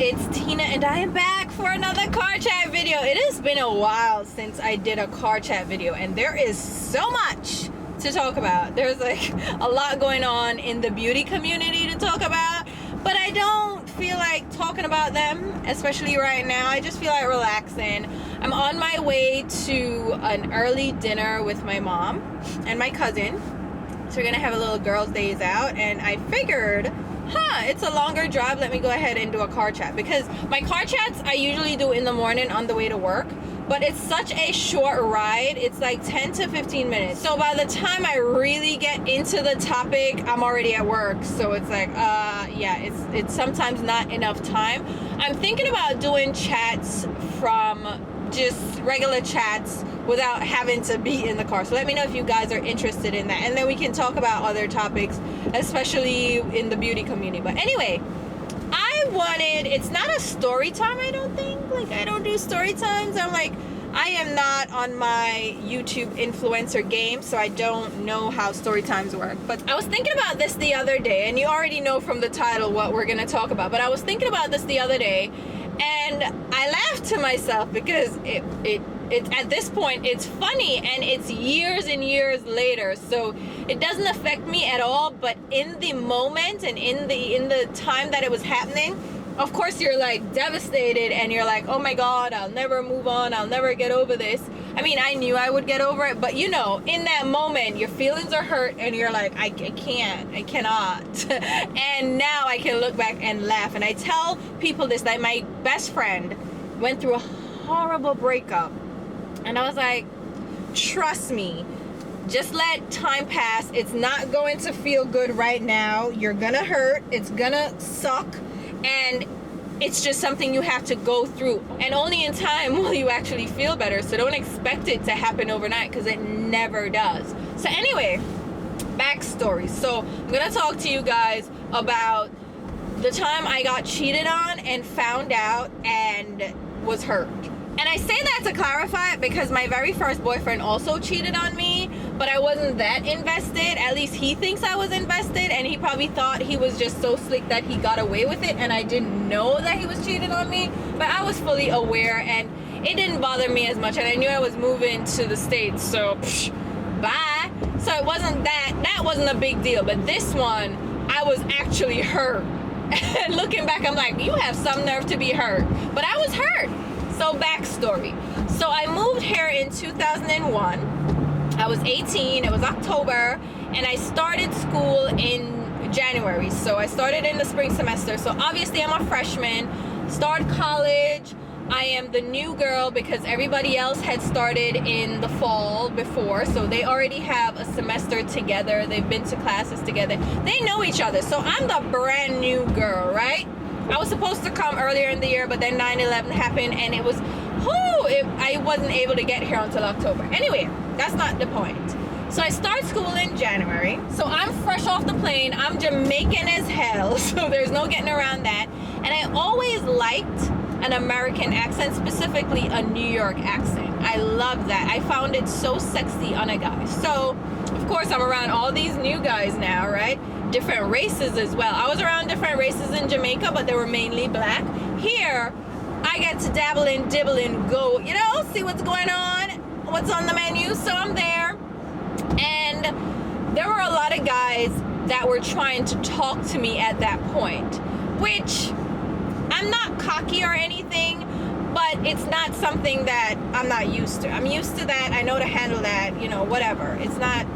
It's Tina and I am back for another car chat video. It has been a while since I did a car chat video and there is so much to talk about. There's like a lot going on in the beauty community to talk about, but I don't feel like talking about them, especially right now. I just feel like relaxing. I'm on my way to an early dinner with my mom and my cousin. So we're gonna have a little girls' days out, and I figured, it's a longer drive, let me go ahead and do a car chat, because my car chats I usually do in the morning on the way to work, but it's such a short ride. It's like 10 to 15 minutes. So by the time I really get into the topic, I'm already at work. So it's like, yeah, it's sometimes not enough time. I'm thinking about doing chats from just regular chats without having to be in the car. So let me know if you guys are interested in that, and then we can talk about other topics, especially in the beauty community. But anyway, it's not a story time, I don't think. Like, I don't do story times. I am not on my YouTube influencer game, so I don't know how story times work. But I was thinking about this the other day, and you already know from the title what we're gonna talk about, but I was thinking about this the other day, and I laughed to myself because it at this point it's funny, and it's years and years later, so it doesn't affect me at all. But in the moment and in the time that it was happening, of course you're like devastated, and you're like, oh my god, I'll never move on, I'll never get over this. I mean, I knew I would get over it, but you know, in that moment your feelings are hurt and you're like, I cannot and now I can look back and laugh. And I tell people this, like, my best friend went through a horrible breakup, and I was like, trust me, just let time pass. It's not going to feel good right now. You're gonna hurt, it's gonna suck, and it's just something you have to go through, and only in time will you actually feel better. So don't expect it to happen overnight, because it never does. So anyway, backstory. So I'm gonna talk to you guys about the time I got cheated on and found out and was hurt. And I say that to clarify it, because my very first boyfriend also cheated on me, but I wasn't that invested. At least he thinks I was invested, and he probably thought he was just so slick that he got away with it, and I didn't know that he was cheating on me. But I was fully aware, and it didn't bother me as much, and I knew I was moving to the States, so bye. So it wasn't that wasn't a big deal. But this one, I was actually hurt. And looking back, I'm like, you have some nerve to be hurt. But I was hurt. So backstory. So I moved here in 2001. I was 18, it was October, and I started school in January. So I started in the spring semester. So obviously I'm a freshman, start college. I am the new girl because everybody else had started in the fall before. So they already have a semester together. They've been to classes together. They know each other. So I'm the brand new girl, right? I was supposed to come earlier in the year, but then 9/11 happened, and it was, I wasn't able to get here until October. Anyway, that's not the point. So I start school in January. So I'm fresh off the plane. I'm Jamaican as hell, so there's no getting around that. And I always liked an American accent, specifically a New York accent. I love that. I found it so sexy on a guy. So, of course, I'm around all these new guys now, right? Different races as well. I was around different races in Jamaica, but they were mainly black. Here, I get to dabble and dibble and go, you know, see what's going on, what's on the menu. So I'm there, and there were a lot of guys that were trying to talk to me at that point, which I'm not cocky or anything, but it's not something that I'm not used to. I'm used to that. I know to handle that, you know, whatever. It's not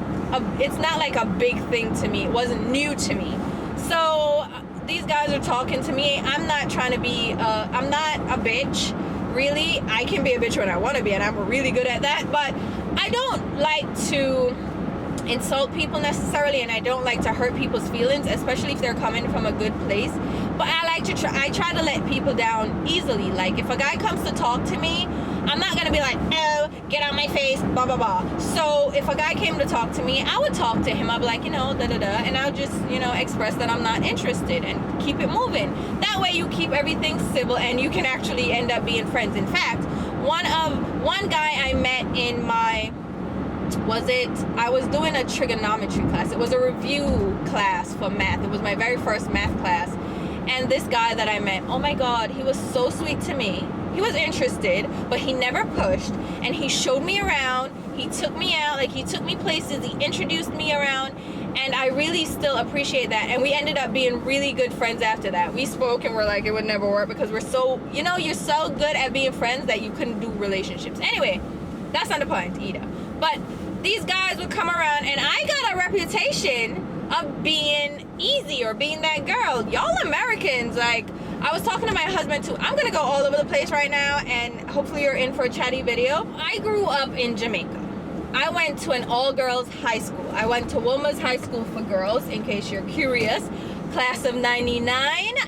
like a big thing to me. It wasn't new to me. So these guys are talking to me. I'm not trying to be, I'm not a bitch, really. I can be a bitch when I want to be, and I'm really good at that, but I don't like to insult people necessarily, and I don't like to hurt people's feelings, especially if they're coming from a good place. But I try to let people down easily. Like, if a guy comes to talk to me, I'm not gonna be like, oh, get out my face, blah blah blah. So if a guy came to talk to me, I would talk to him. I'd be like, you know, da da da, and I would just, you know, express that I'm not interested and keep it moving. That way you keep everything civil, and you can actually end up being friends. In fact, one guy I met in my, I was doing a trigonometry class. It was a review class for math. It was my very first math class. And this guy that I met, oh my God, he was so sweet to me. He was interested, but he never pushed. And he showed me around. He took me out, like he took me places. He introduced me around. And I really still appreciate that. And we ended up being really good friends after that. We spoke and we're like, it would never work because we're so, you know, you're so good at being friends that you couldn't do relationships. Anyway, that's not the point either. But these guys would come around and I got a reputation of being easy or being that girl. Y'all Americans, like, I was talking to my husband too. I'm gonna go all over the place right now and hopefully you're in for a chatty video. I grew up in Jamaica. I went to an all-girls high school. I went to Wilma's High School for Girls, in case you're curious. Class of 99,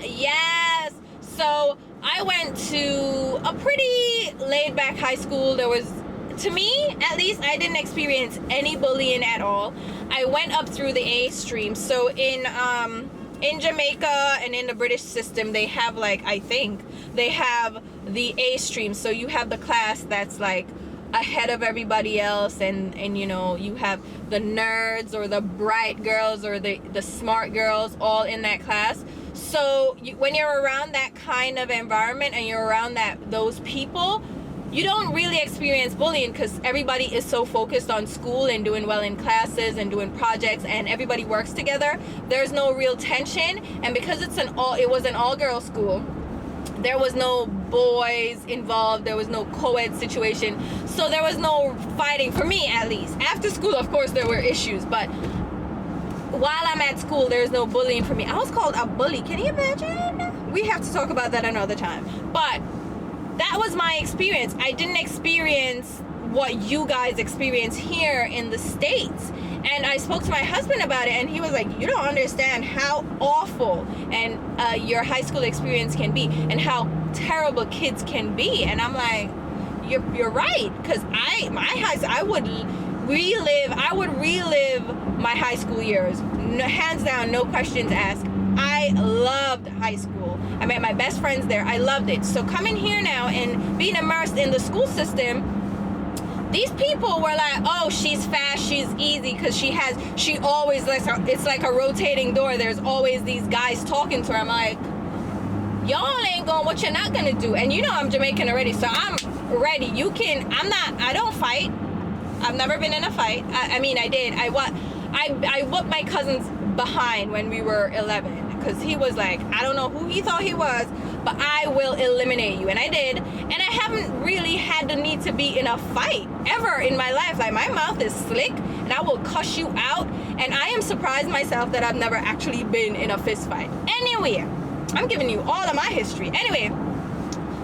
yes. So I went to a pretty laid-back high school. There was, to me, at least, I didn't experience any bullying at all. I went up through the A stream. So in Jamaica and in the British system, they have, like, I think, they have the A stream. So you have the class that's like ahead of everybody else, and you know, you have the nerds or the bright girls or the smart girls all in that class. So when you're around that kind of environment and you're around those people, you don't really experience bullying because everybody is so focused on school and doing well in classes and doing projects, and everybody works together. There's no real tension, and because it was an all-girl school, there was no boys involved, there was no co-ed situation, so there was no fighting, for me at least. After school, of course, there were issues, but while I'm at school, there's no bullying for me. I was called a bully. Can you imagine? We have to talk about that another time. But that was my experience. I didn't experience what you guys experience here in the States. And I spoke to my husband about it, and he was like, you don't understand how awful and your high school experience can be and how terrible kids can be. And I'm like, you're right, because I would relive my high school years, hands down, no questions asked. I loved high school. I met my best friends there. I loved it. So coming here now and being immersed in the school system, these people were like, oh, she's fast, she's easy, because she always lets her, it's like a rotating door. There's always these guys talking to her. I'm like, y'all ain't going, what you're not gonna do. And you know I'm Jamaican already, so I'm ready. I don't fight. I've never been in a fight. I mean, I did. I whooped my cousin's behind when we were 11, because he was like, I don't know who he thought he was, but I will eliminate you. And I did. And I haven't really had the need to be in a fight ever in my life. Like, my mouth is slick and I will cuss you out. And I am surprised myself that I've never actually been in a fist fight. Anyway, I'm giving you all of my history. Anyway,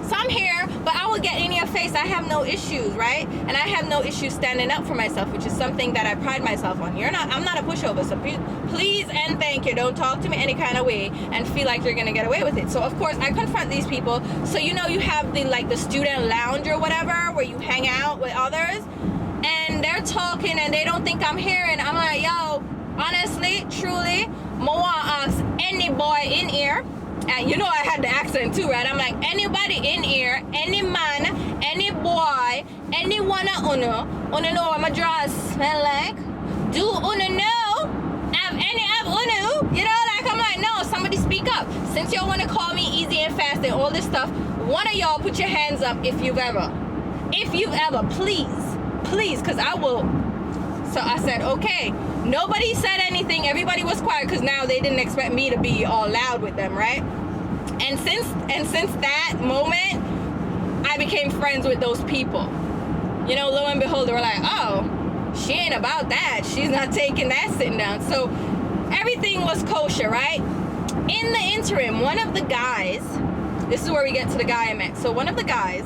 so I'm here, but I will get in your face. I have no issues, right? And I have no issues standing up for myself, which is something that I pride myself on. I'm not a pushover, so please and thank you, don't talk to me any kind of way and feel like you're gonna get away with it. So of course I confront these people. So you know, you have the student lounge or whatever where you hang out with others, and they're talking and they don't think I'm hearing. I'm like, yo, honestly, truly, Moa asks any boy in here. And you know I had the accent too, right? I'm like, anybody in here, any man, any boy, any one of uno know what my draws smell like? Do uno know? Have any of uno? You know, like, I'm like, no, somebody speak up. Since y'all want to call me easy and fast and all this stuff, one of y'all put your hands up if you've ever, please, because I will. So I said, okay. Nobody said anything. Everybody was quiet because now they didn't expect me to be all loud with them, right? And since that moment, I became friends with those people. You know, lo and behold, they were like, oh, she ain't about that. She's not taking that sitting down. So everything was kosher, right? In the interim, one of the guys, this is where we get to the guy I met. So one of the guys,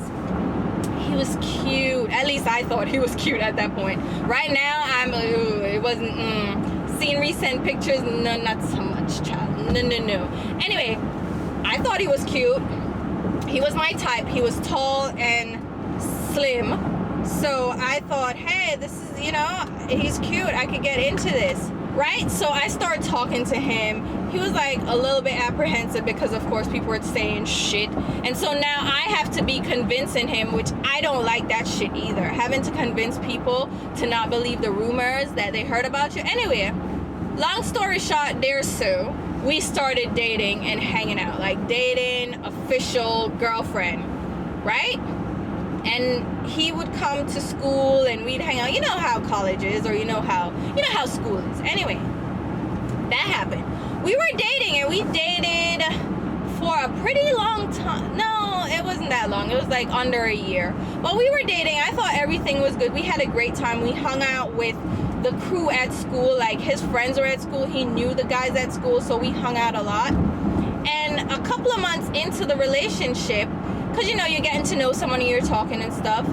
he was cute. At least I thought he was cute at that point. Right now, it wasn't, seeing recent pictures, no, not so much, child. No. Anyway, I thought he was cute. He was my type. He was tall and slim. So I thought, hey, this is, you know, he's cute. I could get into this, right? So I started talking to him. He was like a little bit apprehensive because, of course, people were saying shit. And so now I have to be convincing him, which I don't like that shit either. Having to convince people to not believe the rumors that they heard about you. Anyway, long story short, there's Sue. we started dating and hanging out, like dating, official girlfriend, right? And he would come to school and we'd hang out. You know how college is, or you know how school is. Anyway, that happened. We were dating, and we dated for a pretty long time. No, it wasn't that long. It was like under a year. But we were dating. I thought everything was good. We had a great time. We hung out with the crew at school. Like, his friends were at school. He knew the guys at school, so we hung out a lot. And a couple of months into the relationship, because, you know, you're getting to know someone and you're talking and stuff,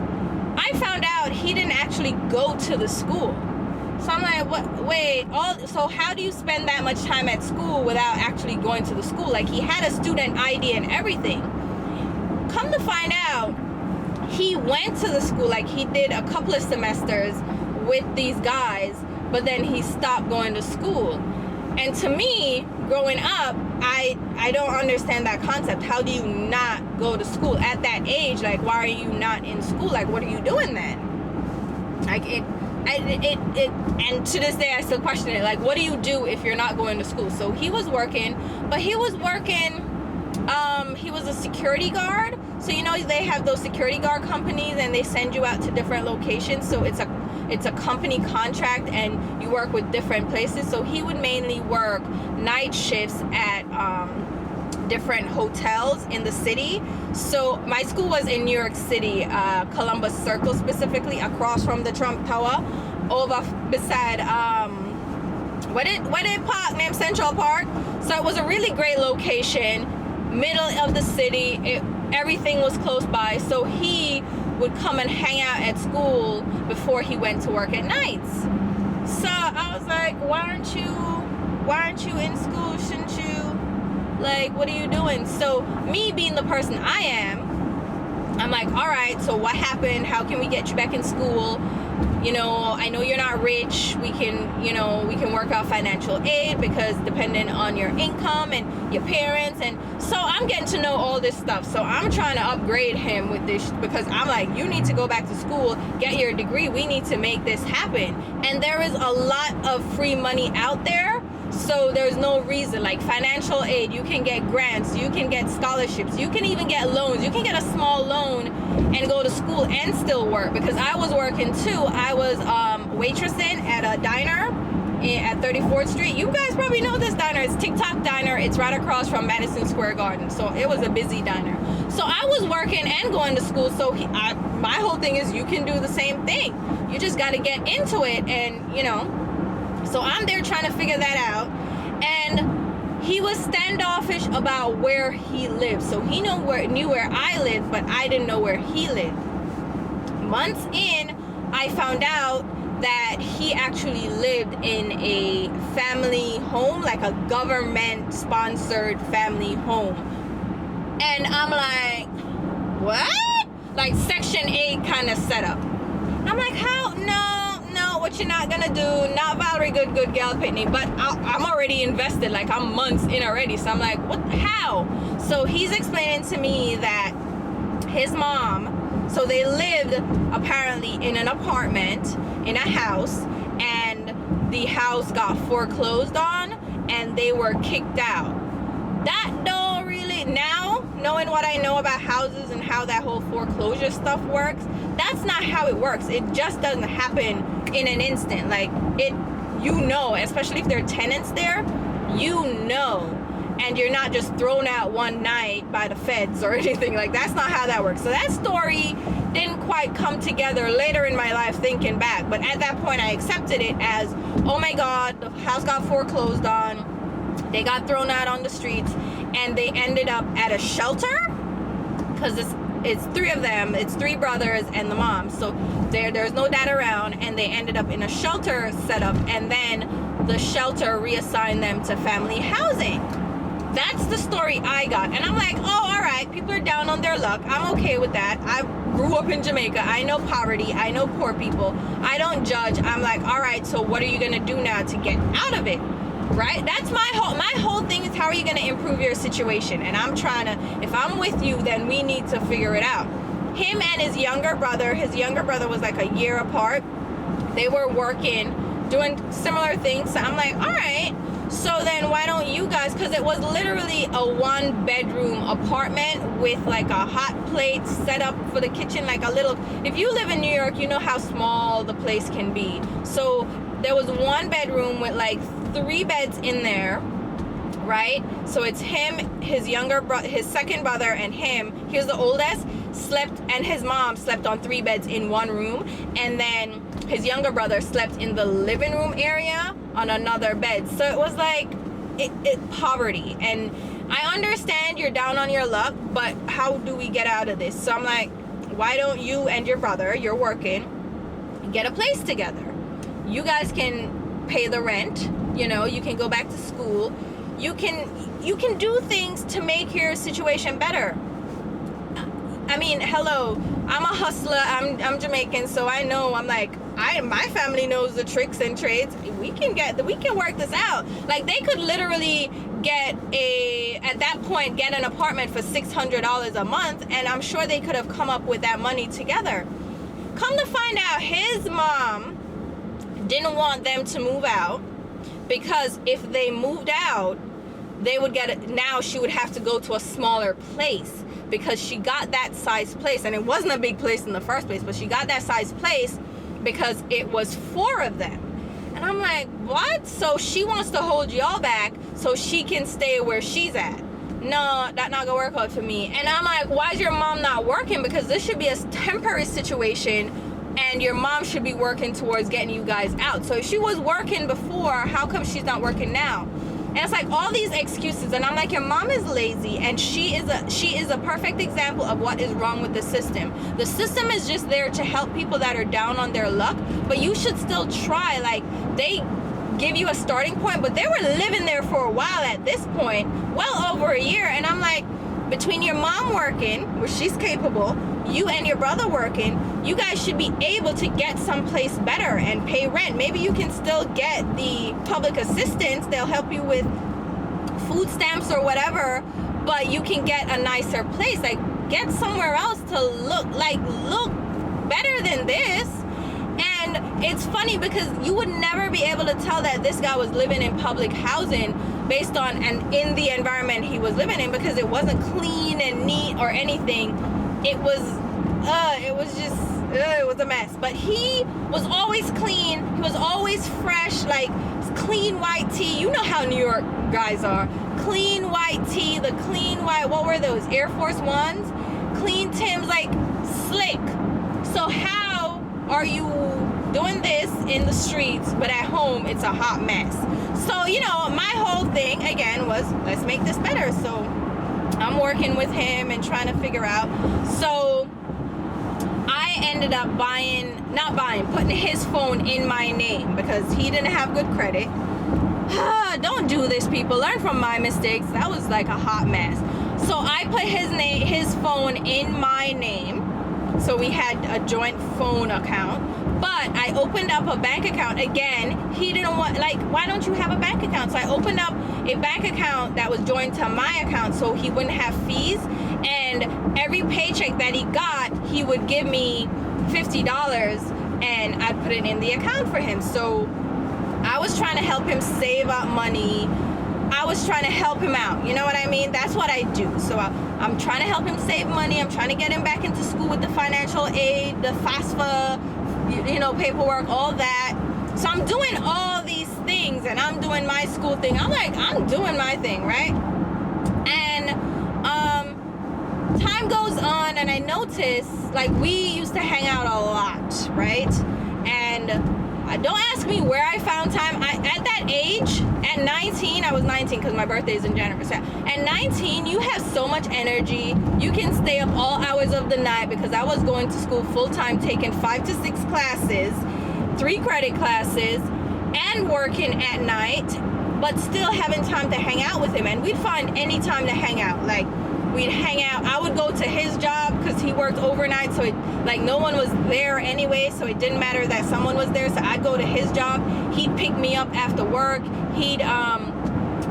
I found out he didn't actually go to the school. So I'm like, what? Wait, so how do you spend that much time at school without actually going to the school? Like, he had a student ID and everything. Come to find out, he went to the school. Like, he did a couple of semesters with these guys, but then he stopped going to school. And to me, growing up, I don't understand that concept. How do you not go to school at that age? Like, why are you not in school? Like, what are you doing then? Like, and to this day I still question it. Like, what do you do if you're not going to school? So he was working, but he was a security guard. So, you know, they have those security guard companies and they send you out to different locations. So it's a company contract and you work with different places. So he would mainly work night shifts at different hotels in the city. So my school was in New York City, Columbus Circle specifically, across from the Trump Tower, over beside what did park named Central Park. So it was a really great location, middle of the city. Everything was close by. So he would come and hang out at school before he went to work at nights. So I was like, why aren't you in school? Shouldn't you? Like, what are you doing? So me being the person I am, I'm like, all right, so what happened? How can we get you back in school? You know, I know you're not rich. We can work out financial aid, because depending on your income and your parents. And so I'm getting to know all this stuff. So I'm trying to upgrade him with this, because I'm like, you need to go back to school, get your degree. We need to make this happen. And there is a lot of free money out there. So there's no reason, like financial aid, you can get grants, you can get scholarships, you can even get loans. You can get a small loan and go to school and still work, because I was working too. I was waitressing at a diner at 34th Street. You guys probably know this diner. It's TikTok Diner. It's right across from Madison Square Garden. So it was a busy diner. So I was working and going to school. So my whole thing is, you can do the same thing. You just got to get into it, and, you know. So I'm there trying to figure that out, and he was standoffish about where he lived. So he knew where I lived, but I didn't know where he lived. Months in, I found out that he actually lived in a family home, like a government-sponsored family home. And I'm like, what? Like Section 8 kind of setup. I'm like, how? No, what you're not gonna do, not Valerie, good gal Pitney, but I'm already invested, like I'm months in already. So I'm like, what, how? So he's explaining to me that his mom, so they lived apparently in an apartment, in a house, and the house got foreclosed on, and they were kicked out. That don't really, now, knowing what I know about houses and how that whole foreclosure stuff works, that's not how it works. It just doesn't happen in an instant. Like, especially if there are tenants there, and you're not just thrown out one night by the feds or anything. Like, that's not how that works. So that story didn't quite come together later in my life, thinking back. But at that point, I accepted it as, oh my God, the house got foreclosed on. They got thrown out on the streets, and they ended up at a shelter, because it's three of them. It's three brothers and the mom. So there's no dad around, and they ended up in a shelter setup, and then the shelter reassigned them to family housing. That's the story I got. And I'm like, oh, all right, people are down on their luck. I'm okay with that. I grew up in Jamaica. I know poverty. I know poor people. I don't judge. I'm like, all right, so what are you gonna do now to get out of it? Right? That's my whole thing is, how are you going to improve your situation? And I'm trying to, if I'm with you, then we need to figure it out. Him and his younger brother was like a year apart. They were working, doing similar things. So I'm like, all right, So then why don't you guys, because it was literally a 1-bedroom apartment with like a hot plate set up for the kitchen, like a little, if you live in New York, you know how small the place can be. So there was 1 bedroom with like 3 beds in there, right? So it's him, his younger brother, his second brother, and him. He was the oldest, slept, and his mom slept on 3 beds in 1 room, and then his younger brother slept in the living room area on another bed. So it was like it poverty. And I understand you're down on your luck, but how do we get out of this? So I'm like, why don't you and your brother, you're working, get a place together? You guys can pay the rent, you know, you can go back to school, you can do things to make your situation better. I mean, hello, I'm a hustler, I'm Jamaican, so I know, I'm like, my family knows the tricks and trades. We can work this out. Like, they could literally at that point get an apartment for $600 a month, and I'm sure they could have come up with that money together. Come to find out, his mom didn't want them to move out, because if they moved out, they would now she would have to go to a smaller place, because she got that size place, and it wasn't a big place in the first place, but she got that size place because it was 4 of them. And I'm like, what? So she wants to hold y'all back so she can stay where she's at. No, that's not gonna work out for me. And I'm like, why is your mom not working? Because this should be a temporary situation, and your mom should be working towards getting you guys out. So if she was working before, how come she's not working now? And it's like all these excuses, and I'm like, your mom is lazy, and she is a perfect example of what is wrong with the system. The system is just there to help people that are down on their luck, but you should still try. Like, they give you a starting point, but they were living there for a while at this point, well over a year. And I'm like, between your mom working, where she's capable, you and your brother working, you guys should be able to get someplace better and pay rent. Maybe you can still get the public assistance. They'll help you with food stamps or whatever, but you can get a nicer place. Like, get somewhere else to look better than this. And it's funny because you would never be able to tell that this guy was living in public housing based on and in the environment he was living in, because it wasn't clean and neat or anything. It was a mess. But he was always clean. He was always fresh, like clean white tee. You know how New York guys are. Clean white tee, the clean white, what were those? Air Force Ones? Clean Timbs, like slick. So how are you doing this in the streets, but at home it's a hot mess? So, you know, my whole thing again was, let's make this better. So I'm working with him and trying to figure out. So I ended up putting his phone in my name because he didn't have good credit. Don't do this, people. Learn from my mistakes. That was like a hot mess. So I put his phone in my name. So we had a joint phone account. But I opened up a bank account. Again, he didn't want, like, why don't you have a bank account? So I opened up a bank account that was joined to my account so he wouldn't have fees. And every paycheck that he got, he would give me $50 and I'd put it in the account for him. So I was trying to help him save up money. I was trying to help him out. You know what I mean? That's what I do. So I'm trying to help him save money. I'm trying to get him back into school with the financial aid, the FAFSA, you know, paperwork, all that. So I'm doing all these things and I'm doing my school thing. I'm like, I'm doing my thing, right? And time goes on and I notice, like, we used to hang out a lot, right? And don't ask me where I found time. At that age, at 19, I was 19 because my birthday is in January. So at 19, you have so much energy. You can stay up all hours of the night because I was going to school full-time, taking 5 to 6 classes, 3 credit classes, and working at night, but still having time to hang out with him. And we'd find any time to hang out. Like, we'd hang out. I would go to his job because he worked overnight, so no one was there anyway, so it didn't matter that someone was there. So I'd go to his job. He'd pick me up after work. He'd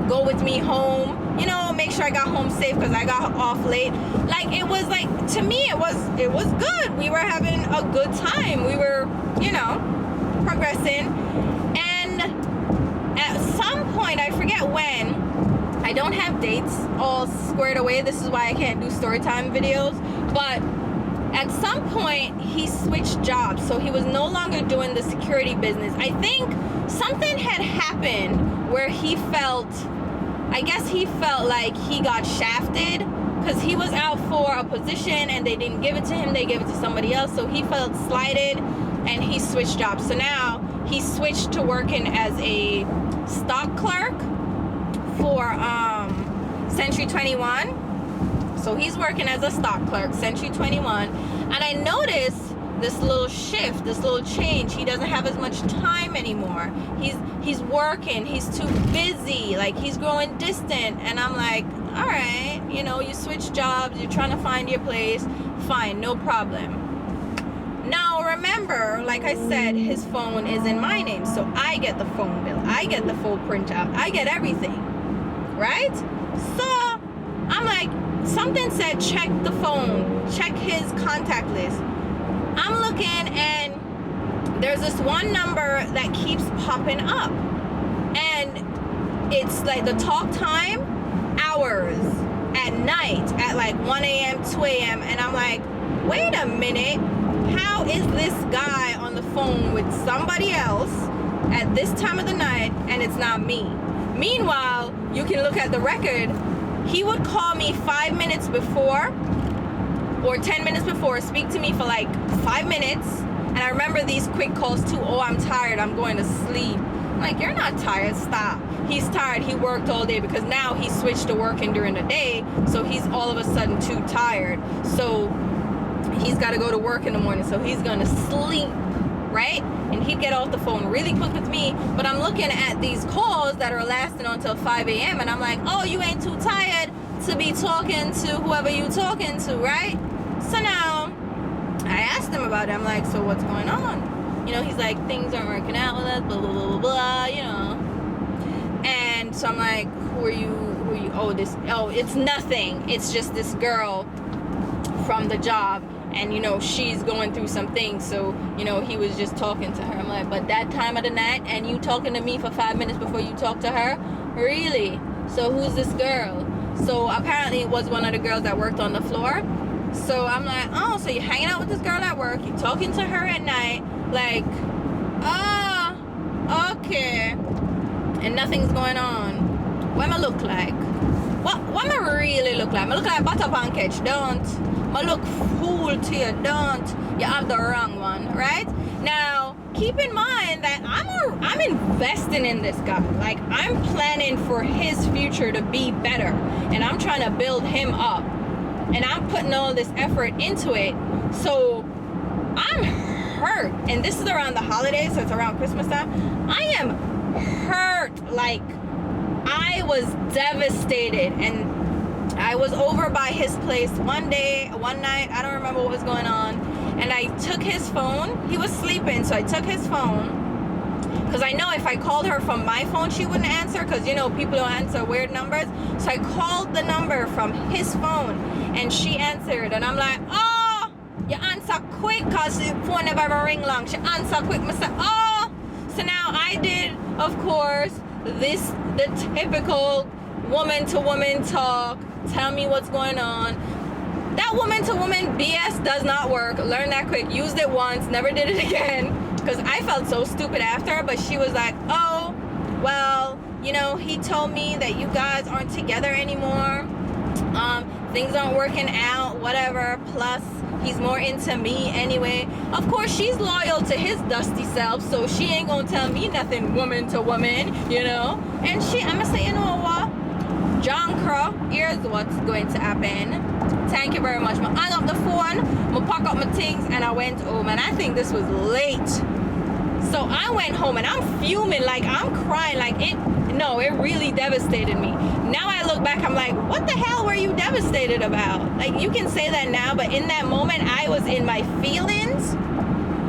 go with me home, you know, make sure I got home safe because I got off late. Like, it was like, to me, it was good. We were having a good time. We were, you know, progressing. And at some point point, I forget when, I don't have dates all squared away. This is why I can't do story time videos. But at some point, he switched jobs. So he was no longer doing the security business. I think something had happened where he felt, I guess he felt like he got shafted, because he was out for a position and they didn't give it to him. They gave it to somebody else. So he felt slighted and he switched jobs. So now he switched to working as a stock clerk for Century 21. So he's working as a stock clerk, Century 21. And I noticed this little shift, this little change. He doesn't have as much time anymore. He's working, he's too busy, like he's growing distant. And I'm like, all right, you know, you switch jobs, you're trying to find your place, fine, no problem. Now remember, like I said, his phone is in my name, so I get the phone bill, I get the full printout, I get everything, right? So I'm like, something said check the phone, check his contact list. I'm looking and there's this one number that keeps popping up, and it's like the talk time hours at night at like 1 a.m. 2 a.m. and I'm like, wait a minute, how is this guy on the phone with somebody else at this time of the night and it's not me? Meanwhile, you can look at the record, he would call me 5 minutes before or 10 minutes before, speak to me for like 5 minutes, and I remember these quick calls too. Oh, I'm tired, I'm going to sleep. I'm like, you're not tired, stop. He's tired, he worked all day, because now he switched to working during the day, so he's all of a sudden too tired. So he's got to go to work in the morning, so he's gonna sleep, right? And he'd get off the phone really quick with me, but I'm looking at these calls that are lasting until 5 a.m. and I'm like, oh, you ain't too tired to be talking to whoever you talking to, right? So now I asked him about it. I'm like, so what's going on? You know, he's like, things aren't working out with us, blah, blah, blah, blah, blah, you know. And so I'm like, who are you? Oh, it's nothing. It's just this girl from the job, and you know, she's going through some things, so you know, he was just talking to her. I'm like, but that time of the night, and you talking to me for 5 minutes before you talk to her? Really? So who's this girl? So apparently it was one of the girls that worked on the floor. So I'm like, oh, so you're hanging out with this girl at work, you're talking to her at night, like, oh, okay, and nothing's going on. What am I look like? What am I really look like? I look like butter pancake, don't. I look fool to you, don't. You have the wrong one, right? Now, keep in mind that I'm investing in this guy. Like, I'm planning for his future to be better, and I'm trying to build him up, and I'm putting all this effort into it. So I'm hurt, and this is around the holidays, so it's around Christmas time. I am hurt. Like, I was devastated, and I was over by his place one night, I don't remember what was going on, and I took his phone. He was sleeping, so I took his phone, because I know if I called her from my phone, she wouldn't answer, because you know, people don't answer weird numbers. So I called the number from his phone, and she answered, and I'm like, oh, you answer quick, because the phone never ever ring long. She answered quick. I said, oh. So now I did, of course, the typical woman to woman talk, tell me what's going on. That woman to woman BS does not work. Learn that quick. Used it once, never did it again, because I felt so stupid after. But she was like, oh, well, you know, he told me that you guys aren't together anymore, things aren't working out, whatever, plus he's more into me anyway. Of course, she's loyal to his dusty self, so she ain't gonna tell me nothing woman to woman, you know. And I'm gonna say, you know what, John Crow, here's what's going to happen. Thank you very much. I hung up the phone, I pack up my things, and I went home. And I think this was late. So I went home and I'm fuming, like I'm crying, like it really devastated me. Now I look back, I'm like, what the hell were you devastated about? Like, you can say that now, but in that moment, I was in my feelings.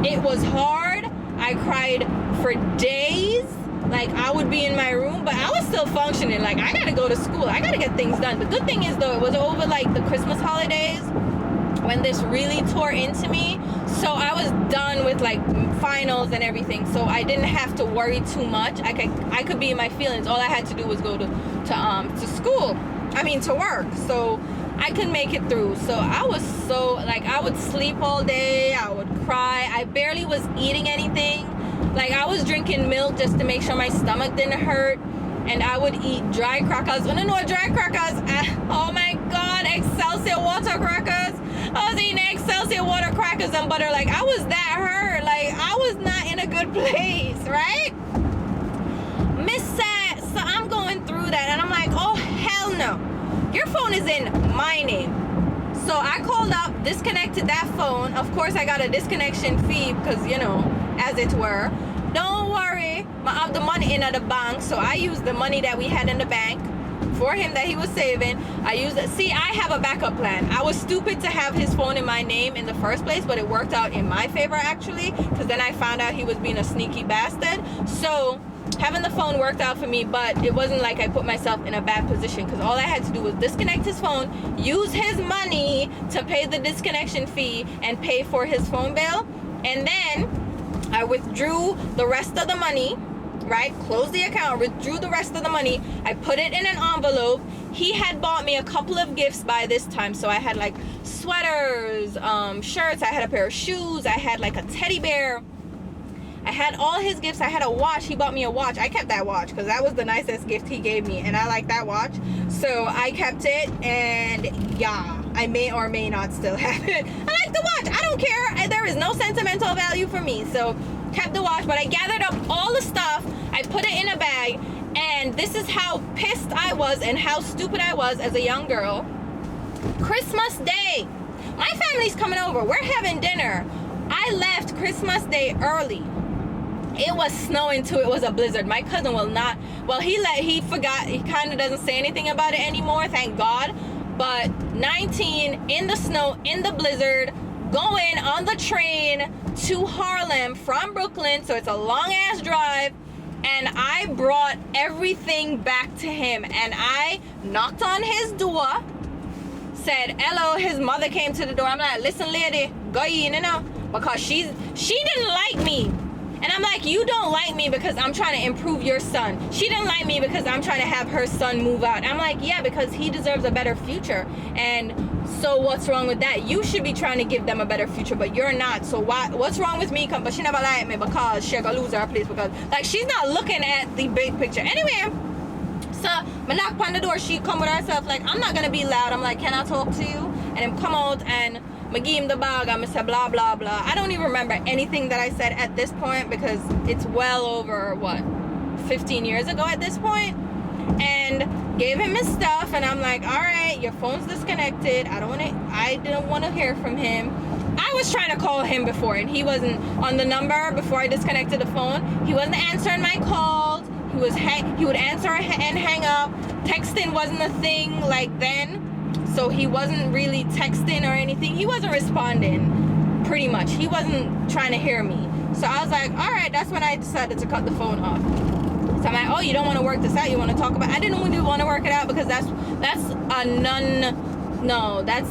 It was hard. I cried for days. Like, I would be in my room, but I was still functioning. Like, I gotta go to school. I gotta get things done. The good thing is, though, it was over, like, the Christmas holidays when this really tore into me. So I was done with, like, finals and everything, so I didn't have to worry too much. I could be in my feelings. All I had to do was go to school. I mean, to work. So I could make it through. So I was so, like, I would sleep all day. I would cry. I barely was eating anything. Like, I was drinking milk just to make sure my stomach didn't hurt. And I would eat dry crackers. I don't know what dry crackers. Oh my God, Excelsior water crackers. I was eating Excelsior water crackers and butter. Like, I was that hurt. Like, I was not in a good place, right? Miss Sad. So I'm going through that, and I'm like, oh hell no. Your phone is in my name. So I called up, disconnected that phone. Of course, I got a disconnection fee because, you know, as it were. Don't worry, I have the money in at the bank, so I used the money that we had in the bank for him that he was saving. I used it. See, I have a backup plan. I was stupid to have his phone in my name in the first place, but it worked out in my favor actually, because then I found out he was being a sneaky bastard. So having the phone worked out for me, but it wasn't like I put myself in a bad position, because all I had to do was disconnect his phone, use his money to pay the disconnection fee and pay for his phone bill, and then I withdrew the rest of the money, right? Closed the account, withdrew the rest of the money. I put it in an envelope. He had bought me a couple of gifts by this time. So I had like sweaters, shirts. I had a pair of shoes. I had like a teddy bear. I had all his gifts. I had a watch. He bought me a watch. I kept that watch because that was the nicest gift he gave me. And I like that watch. So I kept it. And yeah, I may or may not still have it. I like the watch. I don't care. There is no sentimental value for me. So kept the watch. But I gathered up all the stuff. I put it in a bag. And this is how pissed I was and how stupid I was as a young girl. Christmas Day. My family's coming over. We're having dinner. I left Christmas Day early. It was snowing too. It was a blizzard. My cousin will not, well, he forgot. He kind of doesn't say anything about it anymore, thank God. But 19 in the snow, in the blizzard, going on the train to Harlem from Brooklyn. So it's a long ass drive. And I brought everything back to him. And I knocked on his door, said hello. His mother came to the door. I'm like, listen lady, go in, you know, because she didn't like me. And I'm like, you don't like me because I'm trying to improve your son. She didn't like me because I'm trying to have her son move out. I'm like, yeah, because he deserves a better future. And so what's wrong with that? You should be trying to give them a better future, but you're not. So what's wrong with me? But she never liked me because she gonna lose her place, because like she's not looking at the big picture. Anyway, so I knock on the door. She come with herself like, I'm not gonna be loud. I'm like, can I talk to you? And him come out and I give him the bag. I'm gonna say blah blah blah. I don't even remember anything that I said at this point because it's well over what, 15 years ago at this point. And gave him his stuff, and I'm like, all right, your phone's disconnected. I didn't want to hear from him. I was trying to call him before, and he wasn't on the number before I disconnected the phone. He wasn't answering my calls. He would answer and hang up. Texting wasn't a thing like then. So he wasn't really texting or anything. He wasn't responding, pretty much. He wasn't trying to hear me. So I was like, all right, that's when I decided to cut the phone off. So I'm like, oh, you don't want to work this out? You want to talk about it? I didn't really want to work it out because that's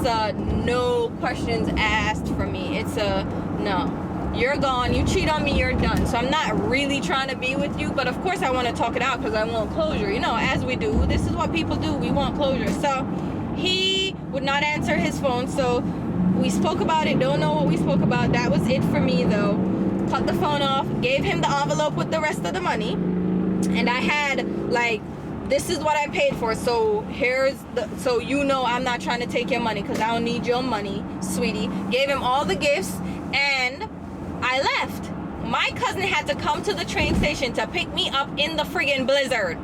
a no questions asked for me. It's a no. You're gone. You cheat on me, you're done. So I'm not really trying to be with you. But of course I want to talk it out because I want closure. You know, as we do. This is what people do. We want closure. So he would not answer his phone, so we spoke about it. Don't know what we spoke about. That was it for me though. Cut the phone off, gave him the envelope with the rest of the money, and I had like, this is what I paid for, so so you know I'm not trying to take your money because I don't need your money, sweetie. Gave him all the gifts and I left. My cousin had to come to the train station to pick me up in the friggin' blizzard.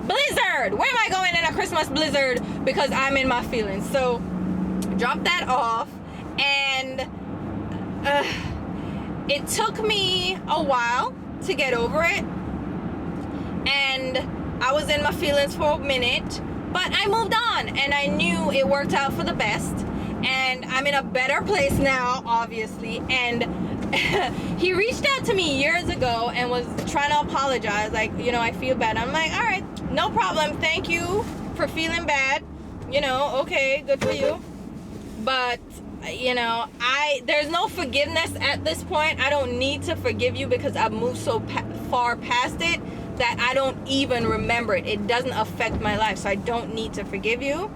Blizzard! Where am I going in a Christmas blizzard? Because I'm in my feelings. So dropped that off, and it took me a while to get over it, and I was in my feelings for a minute, but I moved on, and I knew it worked out for the best, and I'm in a better place now, obviously. And he reached out to me years ago and was trying to apologize, like, you know, I feel bad. I'm like, all right, no problem, thank you for feeling bad, you know, okay, good for you. But you know, there's no forgiveness at this point. I don't need to forgive you because I've moved so far past it that I don't even remember it. It doesn't affect my life, so I don't need to forgive you.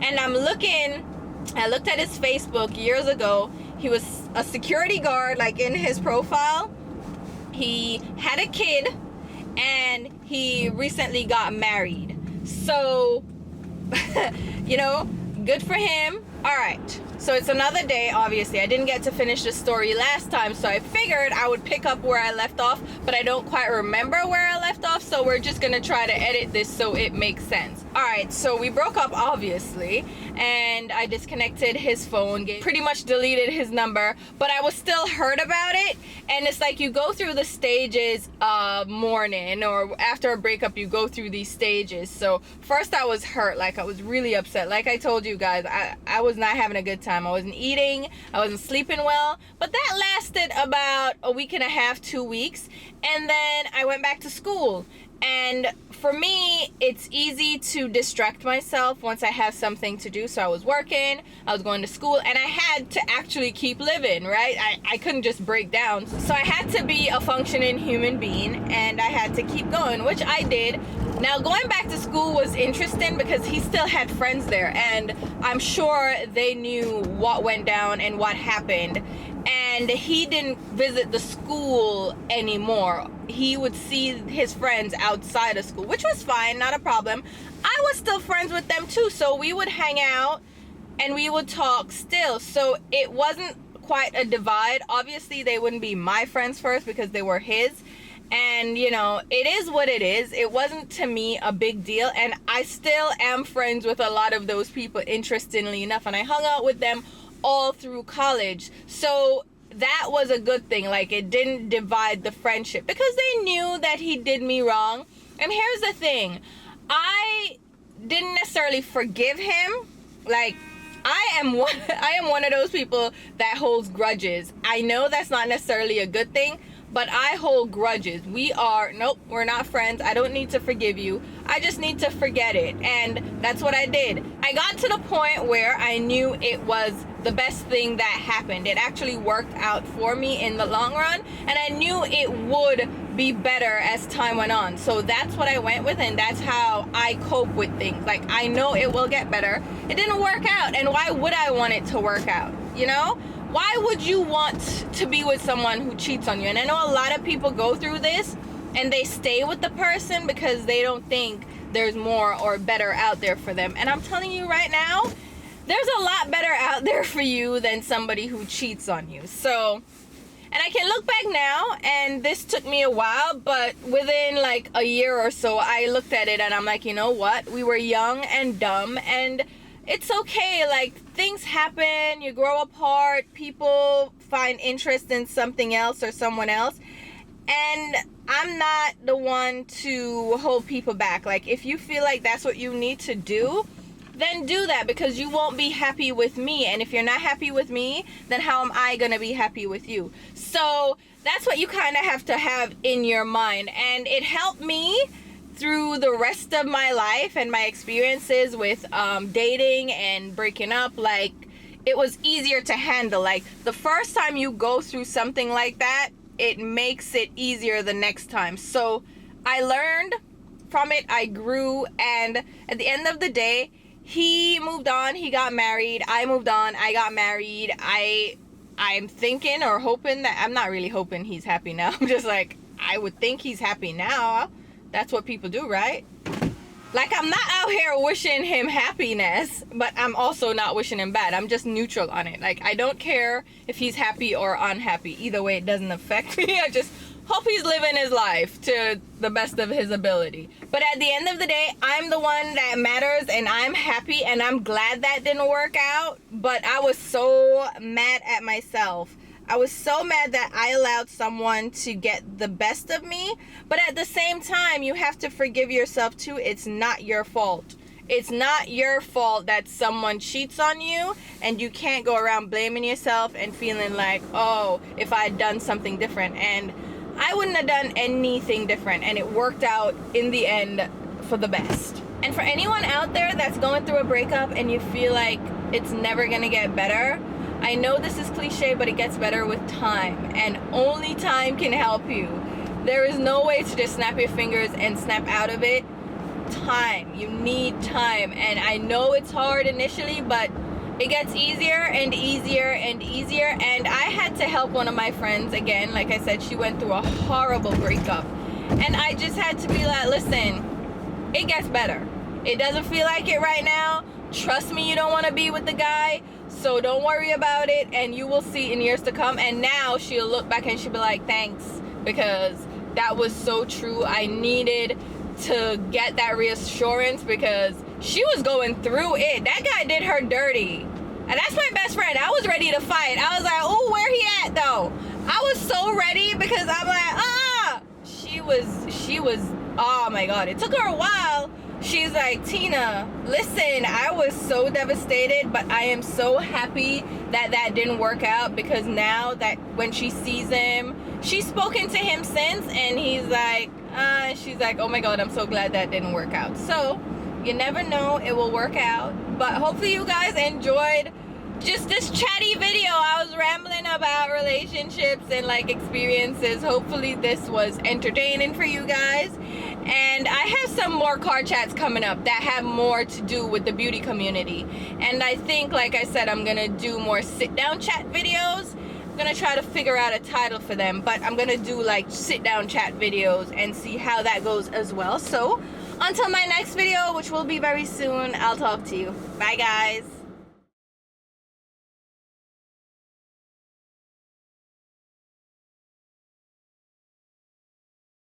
And I looked at his Facebook years ago. He was a security guard, like in his profile. He had a kid and he recently got married. So, you know, good for him. All right. So it's another day, obviously. I didn't get to finish the story last time, so I figured I would pick up where I left off, but I don't quite remember where I left off, so we're just gonna try to edit this so it makes sense. All right, so we broke up, obviously, and I disconnected his phone, pretty much deleted his number, but I was still hurt about it. And it's like you go through the stages of mourning, or after a breakup, you go through these stages. So first I was hurt, like I was really upset. Like I told you guys, I was not having a good time. I wasn't eating, I wasn't sleeping well, but that lasted about a week and a half, 2 weeks. And then I went back to school. And for me, it's easy to distract myself once I have something to do. So I was working, I was going to school, and I had to actually keep living, right? I couldn't just break down. So I had to be a functioning human being, and I had to keep going, which I did. Now, going back to school was interesting because he still had friends there, and I'm sure they knew what went down and what happened. And he didn't visit the school anymore. He would see his friends outside of school, which was fine, not a problem. I was still friends with them too, so we would hang out and we would talk still. So it wasn't quite a divide. Obviously, they wouldn't be my friends first because they were his. And, you know, it is what it is. It wasn't, to me, a big deal. And I still am friends with a lot of those people, interestingly enough. And I hung out with them all through college. So that was a good thing. Like, it didn't divide the friendship because they knew that he did me wrong. And here's the thing. I didn't necessarily forgive him. Like, I am one of those people that holds grudges. I know that's not necessarily a good thing, but I hold grudges. Nope, we're not friends. I don't need to forgive you. I just need to forget it. And that's what I did. I got to the point where I knew it was the best thing that happened. It actually worked out for me in the long run. And I knew it would be better as time went on. So that's what I went with, and that's how I cope with things. Like, I know it will get better. It didn't work out. And why would I want it to work out? You know? Why would you want to be with someone who cheats on you? And I know a lot of people go through this and they stay with the person because they don't think there's more or better out there for them. And I'm telling you right now, there's a lot better out there for you than somebody who cheats on you. So, and I can look back now, and this took me a while, but within like a year or so, I looked at it and I'm like, you know what? We were young and dumb, and it's okay. Like, things happen, you grow apart, people find interest in something else or someone else, and I'm not the one to hold people back. Like, if you feel like that's what you need to do, then do that, because you won't be happy with me. And if you're not happy with me, then how am I gonna be happy with you? So that's what you kind of have to have in your mind. And it helped me through the rest of my life and my experiences with dating and breaking up. Like, it was easier to handle. Like, the first time you go through something like that, it makes it easier the next time. So I learned from it, I grew, and at the end of the day, he moved on, he got married, I moved on, I got married. I'm thinking or hoping that, I'm not really hoping he's happy now. I'm just like, I would think he's happy now. That's what people do, right? Like, I'm not out here wishing him happiness, but I'm also not wishing him bad. I'm just neutral on it. Like, I don't care if he's happy or unhappy. Either way, it doesn't affect me. I just hope he's living his life to the best of his ability. But at the end of the day, I'm the one that matters, and I'm happy, and I'm glad that didn't work out. But I was so mad at myself. I was so mad that I allowed someone to get the best of me. But at the same time, you have to forgive yourself too. It's not your fault. It's not your fault that someone cheats on you, and you can't go around blaming yourself and feeling like, oh, if I had done something different. And I wouldn't have done anything different, and it worked out in the end for the best. And for anyone out there that's going through a breakup and you feel like it's never gonna get better, I know this is cliche, but it gets better with time, and only time can help you. There is no way to just snap your fingers and snap out of it. Time. You need time, and I know it's hard initially, but it gets easier and easier and easier. And I had to help one of my friends again. Like I said, she went through a horrible breakup, and I just had to be like, listen, it gets better. It doesn't feel like it right now. Trust me, you don't want to be with the guy, so don't worry about it, and you will see in years to come. And now she'll look back and she'll be like, thanks, because that was so true. I needed to get that reassurance because she was going through it. That guy did her dirty, and that's my best friend. I was ready to fight. I was like, oh, where he at though? I was so ready because I'm like, she was oh my god, it took her a while. She's like, Tina, listen, I was so devastated, but I am so happy that that didn't work out, because now that when she sees him, she's spoken to him since, and he's like, she's like, oh my god, I'm so glad that didn't work out. So you never know, it will work out. But hopefully you guys enjoyed just this chatty video. I was rambling about relationships and like experiences. Hopefully this was entertaining for you guys. And I have some more car chats coming up that have more to do with the beauty community. And I think, like I said, I'm gonna do more sit down chat videos. I'm gonna try to figure out a title for them, but I'm gonna do like sit down chat videos and see how that goes as well. So until my next video, which will be very soon, I'll talk to you. Bye guys.